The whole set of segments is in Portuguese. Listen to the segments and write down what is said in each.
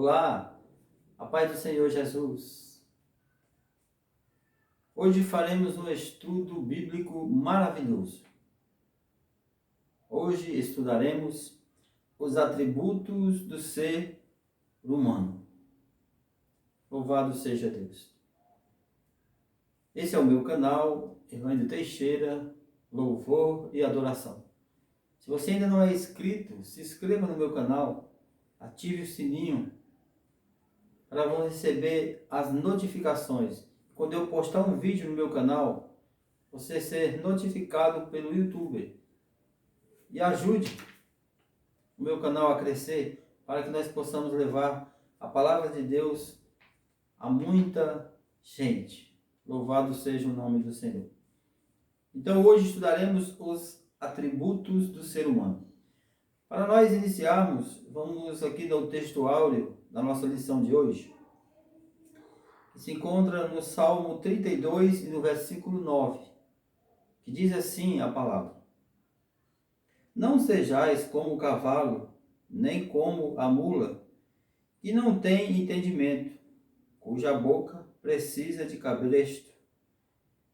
Olá, a paz do Senhor Jesus. Hoje faremos um estudo bíblico maravilhoso. Hoje estudaremos os atributos do ser humano. Louvado seja Deus. Esse é o meu canal, Erlândio Teixeira, Louvor e Adoração. Se você ainda não é inscrito, se inscreva no meu canal, ative o sininho para receber as notificações. Quando eu postar um vídeo no meu canal, você ser notificado pelo YouTube. E ajude o meu canal a crescer, para que nós possamos levar a palavra de Deus a muita gente. Louvado seja o nome do Senhor. Então hoje estudaremos os atributos do ser humano. Para nós iniciarmos, vamos aqui dar o texto áureo da nossa lição de hoje, que se encontra no Salmo 32 e no versículo 9, que diz assim a palavra: Não sejais como o cavalo, nem como a mula, que não tem entendimento, cuja boca precisa de cabresto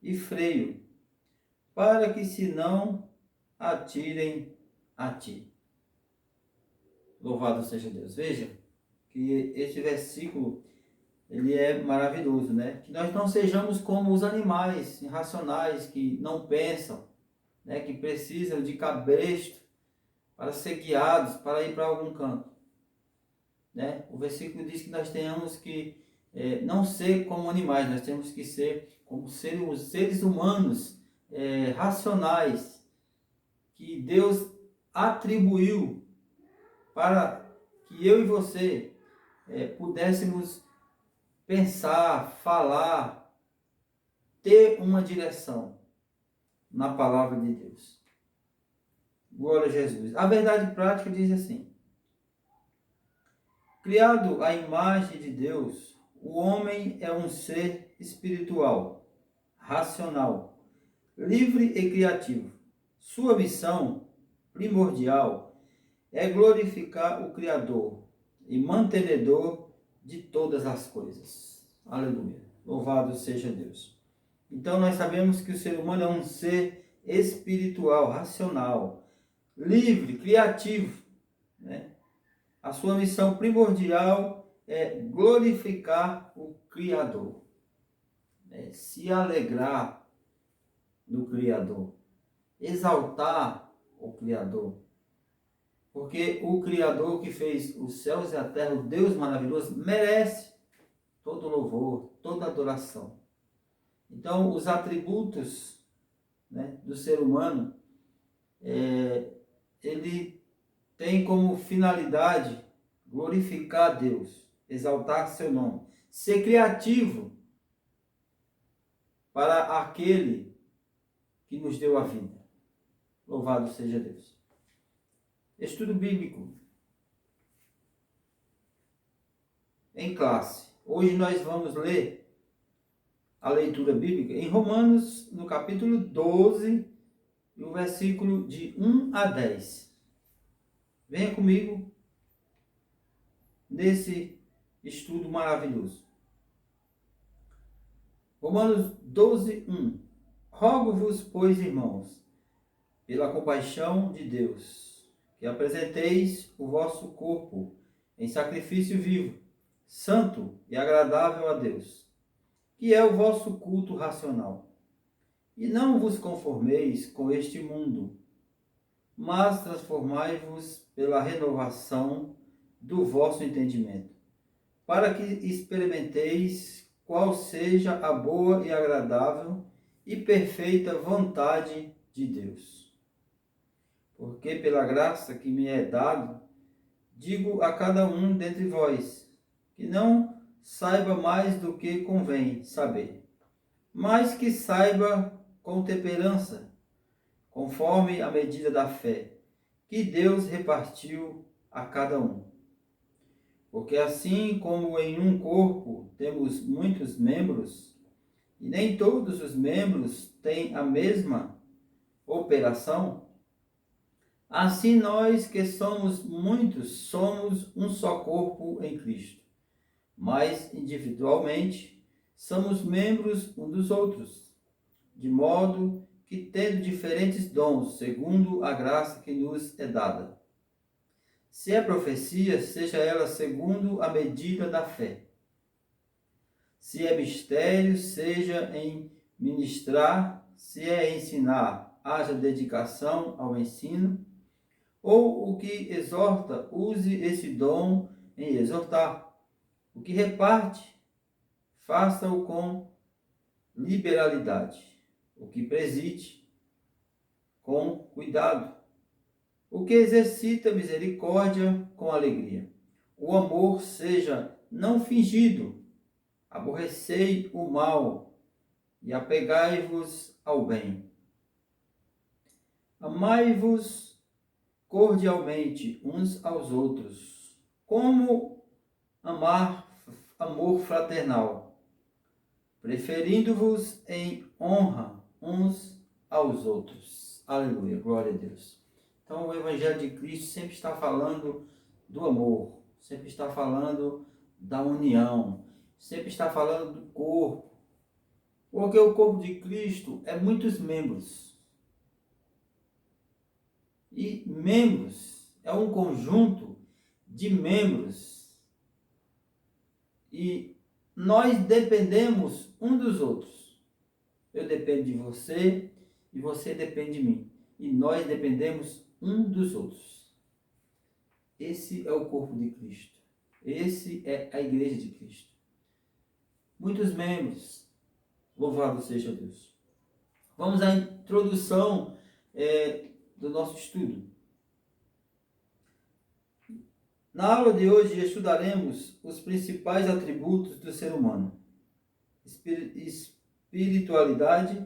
e freio, para que se não atirem a ti. Louvado seja Deus. Veja que este versículo ele é maravilhoso, né? Que nós não sejamos como os animais irracionais que não pensam, né? Que precisam de cabresto para ser guiados, para ir para algum canto, né? O versículo diz que nós tenhamos que não ser como animais, nós temos que ser como seres humanos racionais, que Deus atribuiu para que eu e você pudéssemos pensar, falar, ter uma direção na palavra de Deus. Glória a Jesus. A verdade prática diz assim: criado à imagem de Deus, o homem é um ser espiritual, racional, livre e criativo. Sua missão primordial é glorificar o Criador e mantenedor de todas as coisas. Aleluia. Louvado seja Deus. Então nós sabemos que o ser humano é um ser espiritual, racional, livre, criativo, né? A sua missão primordial é glorificar o Criador, se alegrar no Criador, exaltar o Criador. Porque o Criador que fez os céus e a terra, o Deus maravilhoso, merece todo louvor, toda adoração. Então, os atributos, né, do ser humano, ele tem como finalidade glorificar a Deus, exaltar seu nome, ser criativo para aquele que nos deu a vida. Louvado seja Deus. Estudo bíblico em classe. Hoje nós vamos ler a leitura bíblica em Romanos, no capítulo 12, e o versículo de 1 a 10. Venha comigo nesse estudo maravilhoso. Romanos 12, 1. Rogo-vos, pois, irmãos, pela compaixão de Deus, que apresenteis o vosso corpo em sacrifício vivo, santo e agradável a Deus, que é o vosso culto racional. E não vos conformeis com este mundo, mas transformai-vos pela renovação do vosso entendimento, para que experimenteis qual seja a boa e agradável e perfeita vontade de Deus. Porque pela graça que me é dado, digo a cada um dentre vós, que não saiba mais do que convém saber, mas que saiba com temperança, conforme a medida da fé, que Deus repartiu a cada um. Porque assim como em um corpo temos muitos membros, e nem todos os membros têm a mesma operação, Assim nós que somos muitos, somos um só corpo em Cristo, mas individualmente somos membros uns dos outros, de modo que tendo diferentes dons, segundo a graça que nos é dada. Se é profecia, seja ela segundo a medida da fé. Se é mistério, seja em ministrar, se é ensinar, haja dedicação ao ensino, ou o que exorta, use esse dom em exortar. O que reparte, faça-o com liberalidade. O que preside, com cuidado. O que exercita misericórdia, com alegria. O amor seja não fingido. Aborrecei o mal e apegai-vos ao bem. Amai-vos cordialmente uns aos outros, como amor fraternal, preferindo-vos em honra uns aos outros. Aleluia, glória a Deus. Então o Evangelho de Cristo sempre está falando do amor, sempre está falando da união, sempre está falando do corpo, porque o corpo de Cristo é muitos membros. E membros é um conjunto de membros. E nós dependemos um dos outros. Eu dependo de você e você depende de mim. E nós dependemos um dos outros. Esse é o corpo de Cristo. Esse é a igreja de Cristo. Muitos membros. Louvado seja Deus. Vamos à introdução do nosso estudo. Na aula de hoje estudaremos os principais atributos do ser humano: espiritualidade,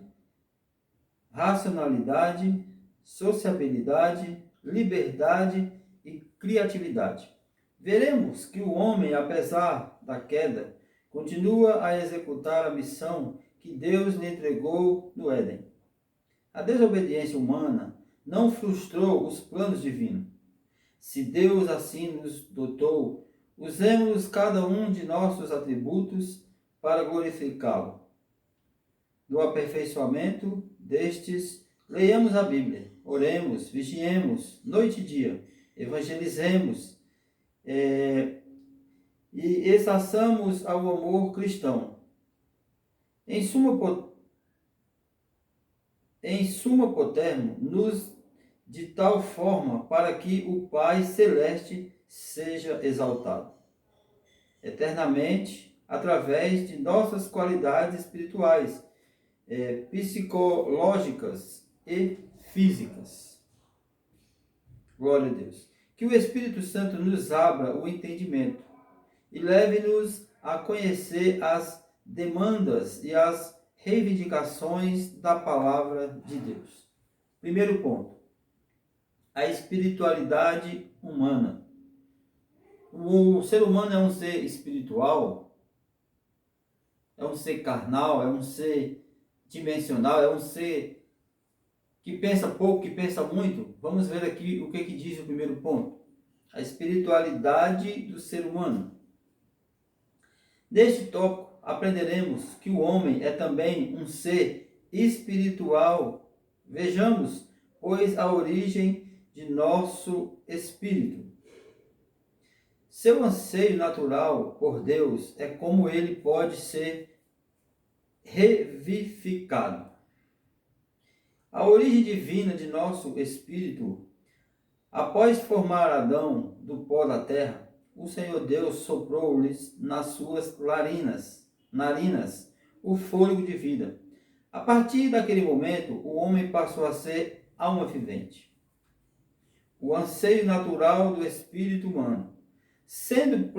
racionalidade, sociabilidade, liberdade e criatividade. Veremos que o homem, apesar da queda, continua a executar a missão que Deus lhe entregou no Éden. A desobediência humana não frustrou os planos divinos. Se Deus assim nos dotou, usemos cada um de nossos atributos para glorificá-lo. No aperfeiçoamento destes, leiamos a Bíblia, oremos, vigiemos, noite e dia, evangelizemos e exerçamos ao amor cristão. Em suma potermo, nos de tal forma para que o Pai Celeste seja exaltado eternamente através de nossas qualidades espirituais, psicológicas e físicas. Glória a Deus. Que o Espírito Santo nos abra o entendimento e leve-nos a conhecer as demandas e as reivindicações da palavra de Deus. Primeiro ponto: a espiritualidade humana. O ser humano é um ser espiritual, é um ser carnal, é um ser dimensional, é um ser que pensa pouco, que pensa muito. Vamos ver aqui o que diz o primeiro ponto: a espiritualidade do ser humano. Neste tópico, aprenderemos que o homem é também um ser espiritual. Vejamos, pois, a origem de nosso espírito. Seu anseio natural por Deus é como ele pode ser revivificado. A origem divina de nosso espírito, após formar Adão do pó da terra, o Senhor Deus soprou-lhes nas suas narinas o fôlego de vida. A partir daquele momento, o homem passou a ser alma vivente. O anseio natural do espírito humano, sendo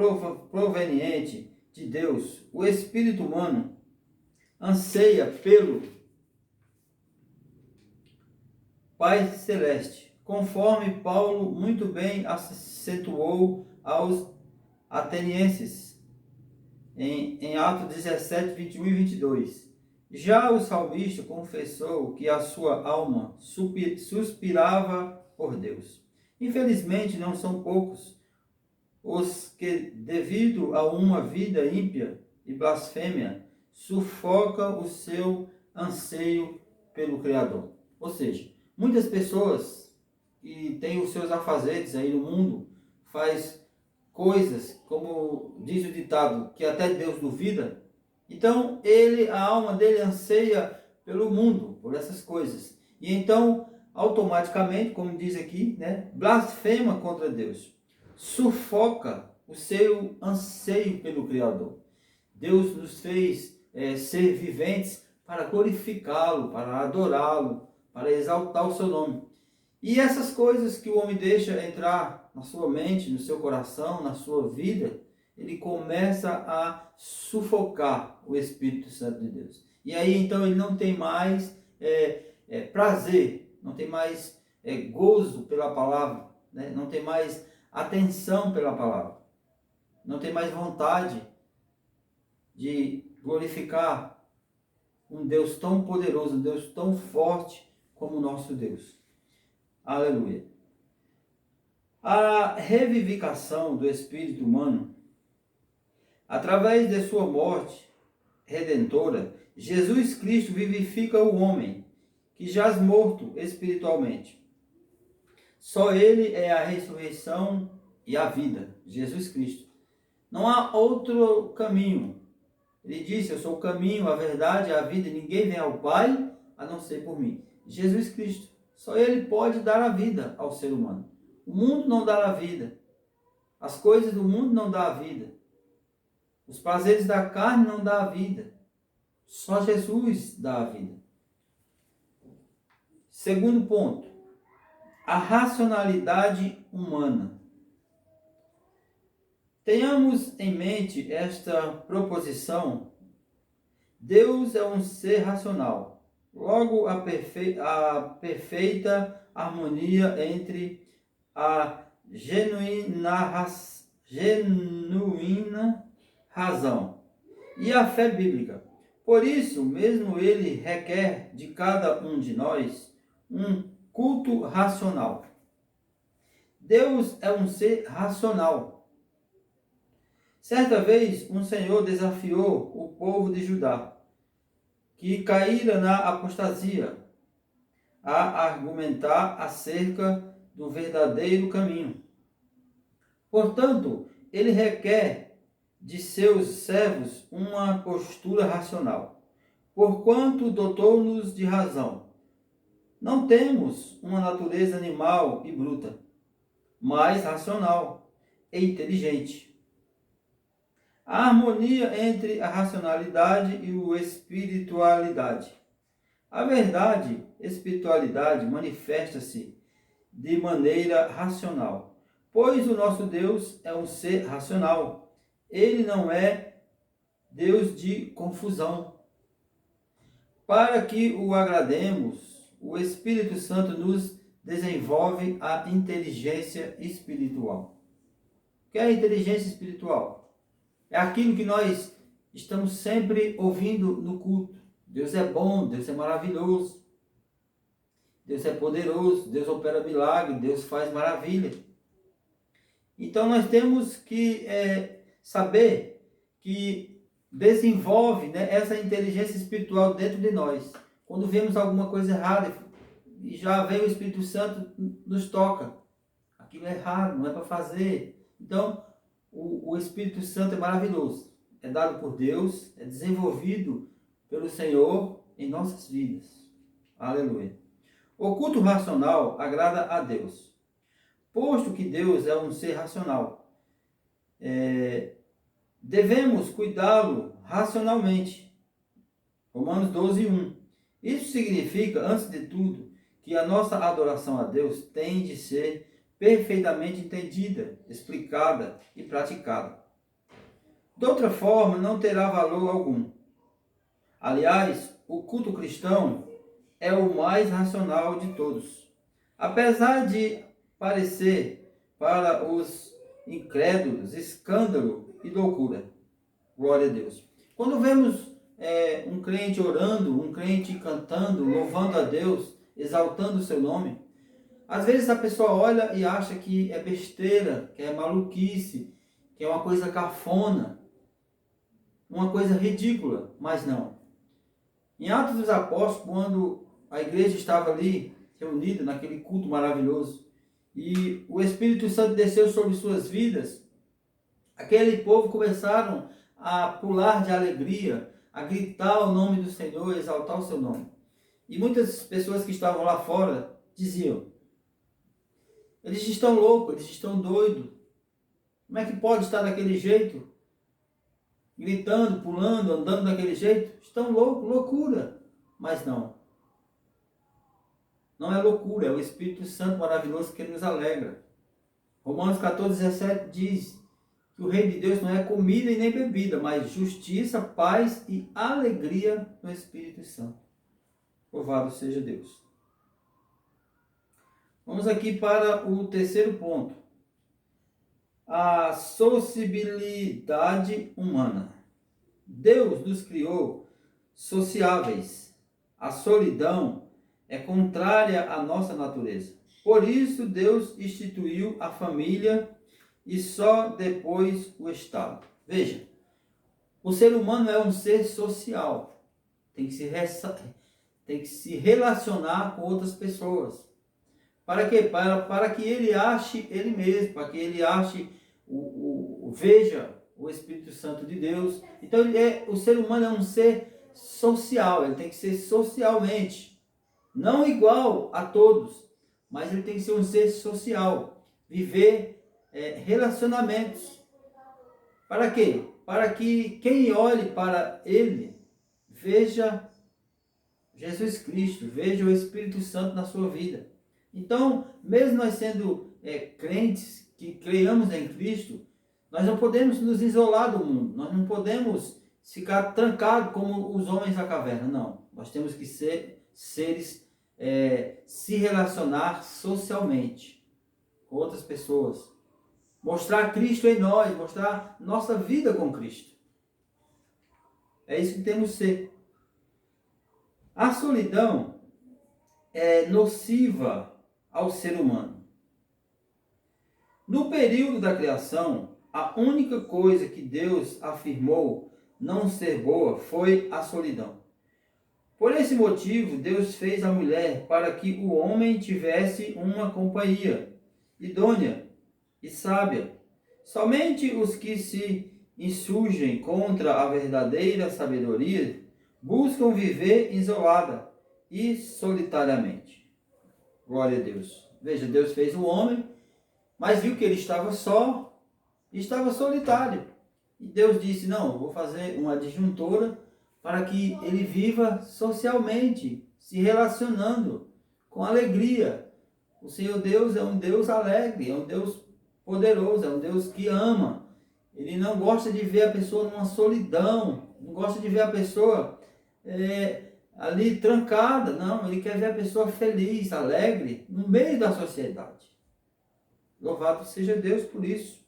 proveniente de Deus, o espírito humano anseia pelo Pai Celeste, conforme Paulo muito bem acentuou aos atenienses, em Atos 17, 21 e 22. Já o salmista confessou que a sua alma suspirava por Deus. Infelizmente, não são poucos os que, devido a uma vida ímpia e blasfêmia, sufoca o seu anseio pelo Criador. Ou seja, muitas pessoas que têm os seus afazeres aí no mundo, faz coisas, como diz o ditado, que até Deus duvida. Então, a alma dele anseia pelo mundo, por essas coisas. E então, automaticamente, como diz aqui, né, blasfema contra Deus. Sufoca o seu anseio pelo Criador. Deus nos fez ser viventes para glorificá-lo, para adorá-lo, para exaltar o seu nome. E essas coisas que o homem deixa entrar na sua mente, no seu coração, na sua vida, ele começa a sufocar o Espírito Santo de Deus. E aí então ele não tem mais prazer, não tem mais gozo pela palavra, né? Não tem mais atenção pela palavra, não tem mais vontade de glorificar um Deus tão poderoso, um Deus tão forte como o nosso Deus. Aleluia. A revivificação do espírito humano, através de sua morte redentora, Jesus Cristo vivifica o homem que jaz morto espiritualmente. Só Ele é a ressurreição e a vida, Jesus Cristo. Não há outro caminho. Ele disse: eu sou o caminho, a verdade e a vida, e ninguém vem ao Pai a não ser por mim. Jesus Cristo. Só Ele pode dar a vida ao ser humano. O mundo não dá a vida. As coisas do mundo não dão a vida. Os prazeres da carne não dão a vida. Só Jesus dá a vida. Segundo ponto, a racionalidade humana. Tenhamos em mente esta proposição. Deus é um ser racional. Logo, a perfeita harmonia entre a genuína razão e a fé bíblica. Por isso, mesmo ele requer de cada um de nós um culto racional. Deus é um ser racional. Certa vez, um senhor desafiou o povo de Judá, que caíra na apostasia, a argumentar acerca do verdadeiro caminho. Portanto, ele requer de seus servos uma postura racional, porquanto dotou-nos de razão. Não temos uma natureza animal e bruta, mas racional e inteligente. A harmonia entre a racionalidade e a espiritualidade. A verdade, espiritualidade, manifesta-se de maneira racional, pois o nosso Deus é um ser racional. Ele não é Deus de confusão. Para que o agrademos, o Espírito Santo nos desenvolve a inteligência espiritual. O que é a inteligência espiritual? É aquilo que nós estamos sempre ouvindo no culto. Deus é bom, Deus é maravilhoso, Deus é poderoso, Deus opera milagre, Deus faz maravilha. Então nós temos que saber que desenvolve, né, essa inteligência espiritual dentro de nós. Quando vemos alguma coisa errada, e já vem o Espírito Santo, nos toca. Aquilo é errado, não é para fazer. Então, o Espírito Santo é maravilhoso. É dado por Deus, é desenvolvido pelo Senhor em nossas vidas. Aleluia. O culto racional agrada a Deus. Posto que Deus é um ser racional, devemos cuidá-lo racionalmente. Romanos 12:1. Isso significa, antes de tudo, que a nossa adoração a Deus tem de ser perfeitamente entendida, explicada e praticada. De outra forma, não terá valor algum. Aliás, o culto cristão é o mais racional de todos. Apesar de parecer para os incrédulos escândalo e loucura. Glória a Deus. Quando vemos um crente orando, um crente cantando, louvando a Deus, exaltando o seu nome, Às vezes a pessoa olha e acha que é besteira, que é maluquice, que é uma coisa cafona, uma coisa ridícula, mas não. Em Atos dos Apóstolos, quando a igreja estava ali reunida naquele culto maravilhoso e o Espírito Santo desceu sobre suas vidas, aquele povo começaram a pular de alegria, a gritar o nome do Senhor, exaltar o seu nome. E muitas pessoas que estavam lá fora diziam: eles estão loucos, eles estão doidos. Como é que pode estar daquele jeito? Gritando, pulando, andando daquele jeito? Estão loucos, loucura. Mas não. Não é loucura, é o Espírito Santo maravilhoso que nos alegra. Romanos 14:17 diz que o reino de Deus não é comida e nem bebida, mas justiça, paz e alegria no Espírito Santo. Louvado seja Deus. Vamos aqui para o terceiro ponto. A sociabilidade humana. Deus nos criou sociáveis. A solidão é contrária à nossa natureza. Por isso, Deus instituiu a família e só depois o Estado. Veja, o ser humano é um ser social. Tem que se relacionar com outras pessoas. Para quê? Para que ele ache ele mesmo, para que ele ache, veja o Espírito Santo de Deus. Então, o ser humano é um ser social, ele tem que ser socialmente, não igual a todos, mas ele tem que ser um ser social, viver relacionamentos. Para quê? Para que quem olhe para ele veja Jesus Cristo, veja o Espírito Santo na sua vida. Então, mesmo nós sendo crentes, que creiamos em Cristo, nós não podemos nos isolar do mundo, nós não podemos ficar trancados como os homens da caverna, não. Nós temos que ser seres, se relacionar socialmente com outras pessoas, mostrar Cristo em nós, mostrar nossa vida com Cristo. É isso que temos que ser. A solidão é nociva ao ser humano. No período da criação, a única coisa que Deus afirmou não ser boa foi a solidão. Por esse motivo, Deus fez a mulher para que o homem tivesse uma companhia idônea e sábia. Somente os que se insurgem contra a verdadeira sabedoria buscam viver isolada e solitariamente. Glória a Deus. Veja, Deus fez o homem, mas viu que ele estava só, estava solitário. E Deus disse: não, vou fazer uma adjuntora para que ele viva socialmente, se relacionando com alegria. O Senhor Deus é um Deus alegre, é um Deus poderoso, é um Deus que ama. Ele não gosta de ver a pessoa numa solidão, não gosta de ver a pessoa ali trancada, não. Ele quer ver a pessoa feliz, alegre, no meio da sociedade. Louvado seja Deus por isso.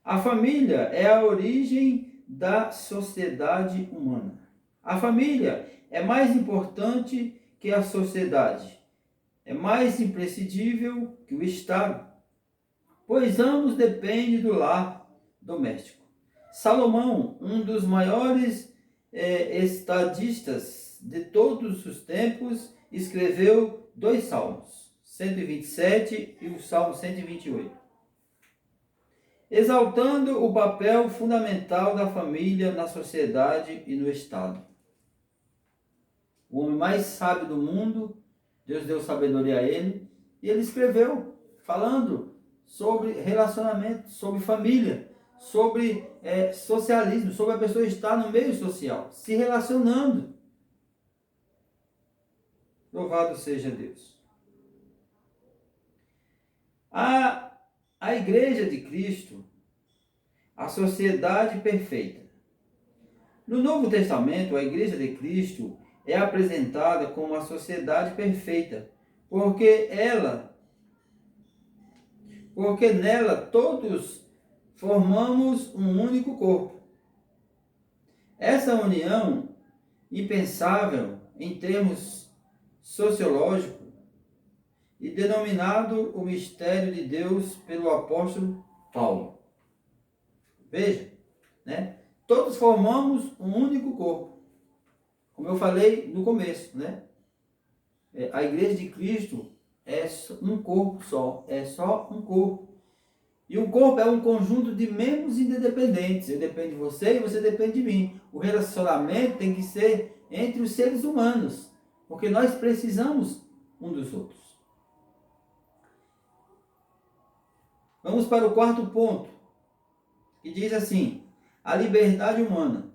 A família é a origem da sociedade humana. A família é mais importante que a sociedade. É mais imprescindível que o Estado, pois ambos dependem do lar doméstico. Salomão, um dos maiores estadistas de todos os tempos, escreveu 2 salmos, 127 e o Salmo 128, exaltando o papel fundamental da família na sociedade e no Estado. O homem mais sábio do mundo, Deus deu sabedoria a ele, e ele escreveu, falando sobre relacionamento, sobre família, sobre socialismo, sobre a pessoa estar no meio social, se relacionando. Louvado seja Deus. A igreja de Cristo, a sociedade perfeita. No Novo Testamento, a igreja de Cristo é apresentada como a sociedade perfeita, porque nela todos formamos um único corpo. Essa união, impensável em termos sociológicos, e denominado o mistério de Deus pelo apóstolo Paulo. Veja, né? Todos formamos um único corpo. Como eu falei no começo, né? A igreja de Cristo é um corpo só, é só um corpo. E um corpo é um conjunto de membros independentes. Eu dependo de você e você depende de mim. O relacionamento tem que ser entre os seres humanos, porque nós precisamos um dos outros. Vamos para o quarto ponto, que diz assim: a liberdade humana.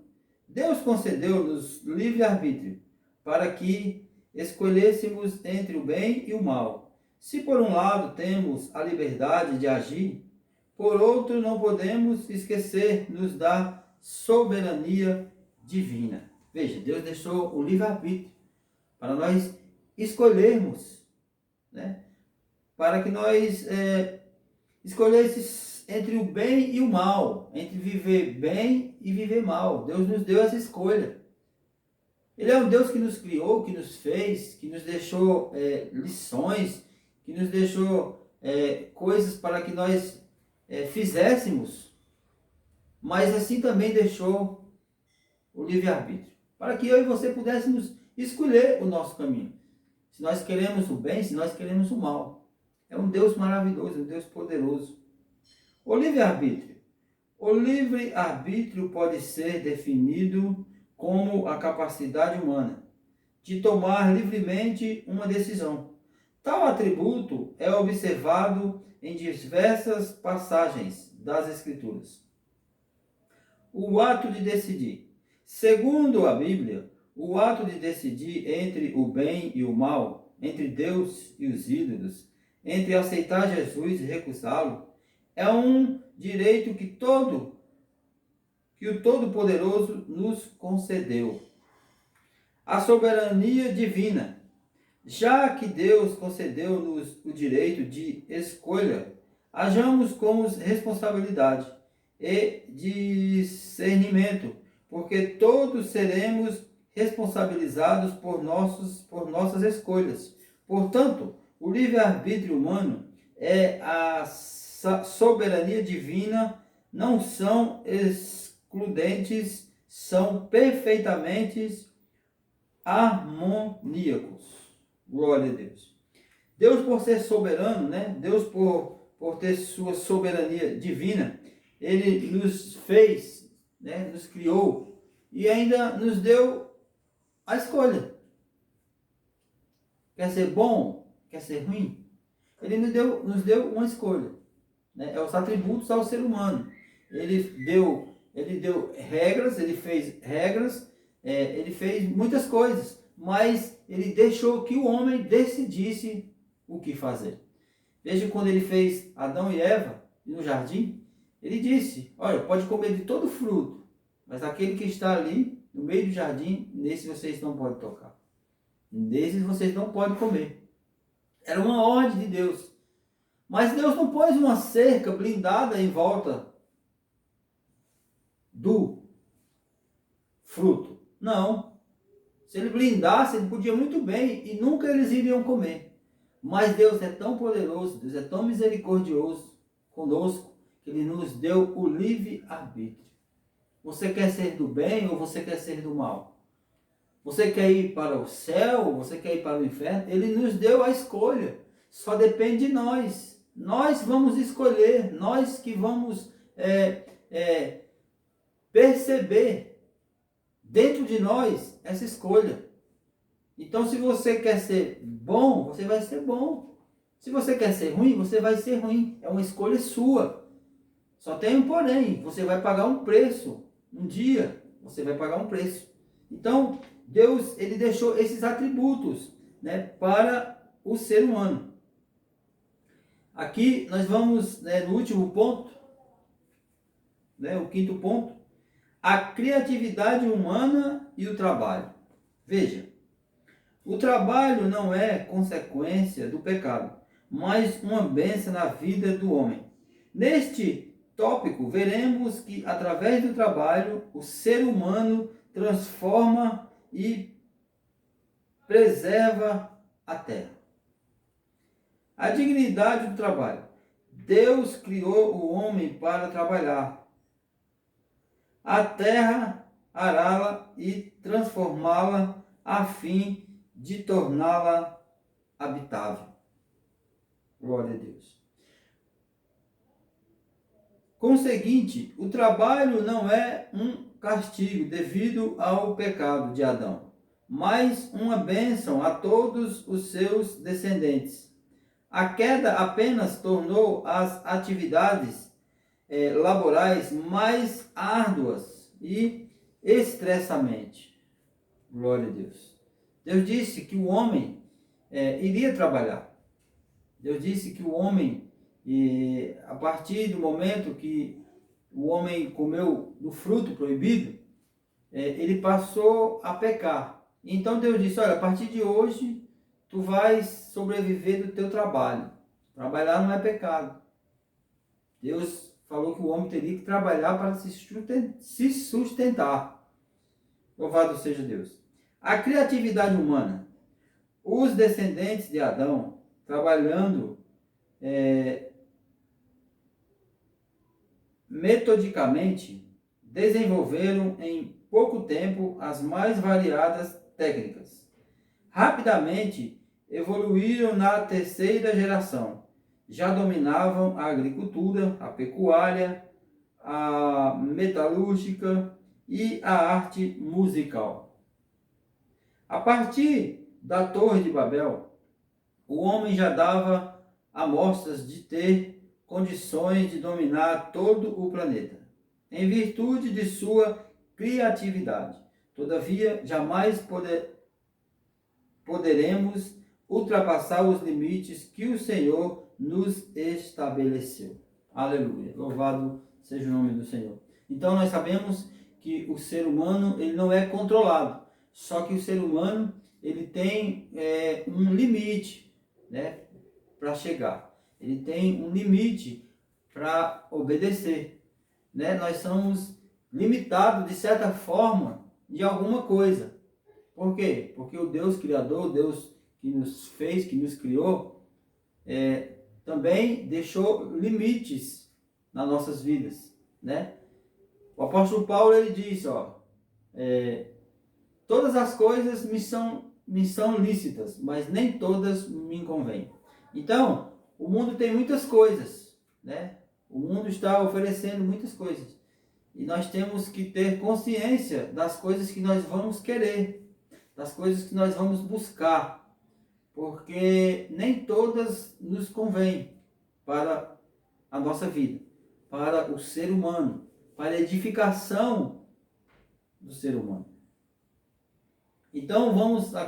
Deus concedeu-nos livre-arbítrio para que escolhêssemos entre o bem e o mal. Se por um lado temos a liberdade de agir, por outro não podemos esquecer-nos da soberania divina. Veja, Deus deixou o livre-arbítrio para nós escolhermos, né? Para que nós escolhêssemos entre o bem e o mal, entre viver bem e viver mal. Deus nos deu essa escolha. Ele é um Deus que nos criou, que nos fez, que nos deixou lições, que nos deixou coisas para que nós fizéssemos, mas assim também deixou o livre-arbítrio, para que eu e você pudéssemos escolher o nosso caminho. Se nós queremos o bem, se nós queremos o mal. É um Deus maravilhoso, um Deus poderoso. O livre-arbítrio. O livre-arbítrio pode ser definido como a capacidade humana de tomar livremente uma decisão. Tal atributo é observado em diversas passagens das Escrituras. O ato de decidir. Segundo a Bíblia, o ato de decidir entre o bem e o mal, entre Deus e os ídolos, entre aceitar Jesus e recusá-lo, é um direito que o Todo-Poderoso nos concedeu. A soberania divina. Já que Deus concedeu-nos o direito de escolha, hajamos com responsabilidade e discernimento, porque todos seremos responsabilizados por nossas escolhas. Portanto, o livre-arbítrio humano é a soberania divina, não são excludentes, são perfeitamente harmoníacos. Glória a Deus. Deus, por ser soberano, né? Deus, por ter sua soberania divina, Ele nos fez, né? Nos criou e ainda nos deu a escolha. Quer ser bom? Quer ser ruim? Ele nos deu uma escolha. Né? É os atributos ao ser humano. Ele deu regras, ele fez regras, ele fez muitas coisas, mas ele deixou que o homem decidisse o que fazer. Veja quando ele fez Adão e Eva no jardim, ele disse: olha, pode comer de todo fruto, mas aquele que está ali no meio do jardim, nesse vocês não podem tocar. Desses vocês não podem comer. Era uma ordem de Deus. Mas Deus não pôs uma cerca blindada em volta do fruto. Não. Se ele blindasse, ele podia muito bem e nunca eles iriam comer. Mas Deus é tão poderoso, Deus é tão misericordioso conosco, que Ele nos deu o livre-arbítrio. Você quer ser do bem ou você quer ser do mal? Você quer ir para o céu ou você quer ir para o inferno? Ele nos deu a escolha. Só depende de nós. Nós vamos escolher, nós que vamos perceber dentro de nós essa escolha. Então, se você quer ser bom, você vai ser bom. Se você quer ser ruim, você vai ser ruim. É uma escolha sua. Só tem um porém, você vai pagar um preço. Um dia, você vai pagar um preço. Então, Deus, ele deixou esses atributos, né, para o ser humano. Aqui, nós vamos, né, no último ponto, né, o quinto ponto, a criatividade humana e o trabalho. Veja, o trabalho não é consequência do pecado, mas uma bênção na vida do homem. Neste tópico, veremos que, através do trabalho, o ser humano transforma e preserva a terra. A dignidade do trabalho. Deus criou o homem para trabalhar. A terra, ará-la e transformá-la a fim de torná-la habitável. Glória a Deus. Conseguinte, o trabalho não é um castigo devido ao pecado de Adão, mas uma bênção a todos os seus descendentes. A queda apenas tornou as atividades laborais mais árduas e estressamente. Glória a Deus. Deus disse que o homem iria trabalhar. Deus disse que o homem, a partir do momento que o homem comeu do fruto proibido, ele passou a pecar. Então Deus disse, olha, a partir de hoje, tu vais sobreviver do teu trabalho. Trabalhar não é pecado. Deus falou que o homem teria que trabalhar para se sustentar. Louvado seja Deus. A criatividade humana. Os descendentes de Adão, trabalhando metodicamente, desenvolveram em pouco tempo as mais variadas técnicas. Rapidamente, evoluíram na terceira geração. Já dominavam a agricultura, a pecuária, a metalúrgica e a arte musical. A partir da Torre de Babel, o homem já dava amostras de ter condições de dominar todo o planeta, em virtude de sua criatividade. Todavia, jamais poderemos ultrapassar os limites que o Senhor nos estabeleceu. Aleluia. Louvado seja o nome do Senhor. Então nós sabemos que o ser humano ele não é controlado. Só que o ser humano ele tem um limite, né, para chegar. Ele tem um limite para obedecer, né? Nós somos limitados de certa forma de alguma coisa. Por quê? Porque o Deus Criador, o Deus que nos fez, que nos criou, também deixou limites nas nossas vidas, né? O apóstolo Paulo ele diz, todas as coisas me são lícitas, mas nem todas me convêm. Então, o mundo tem muitas coisas, né? O mundo está oferecendo muitas coisas. E nós temos que ter consciência das coisas que nós vamos querer, das coisas que nós vamos buscar, porque nem todas nos convêm para a nossa vida, para o ser humano, para a edificação do ser humano. Então vamos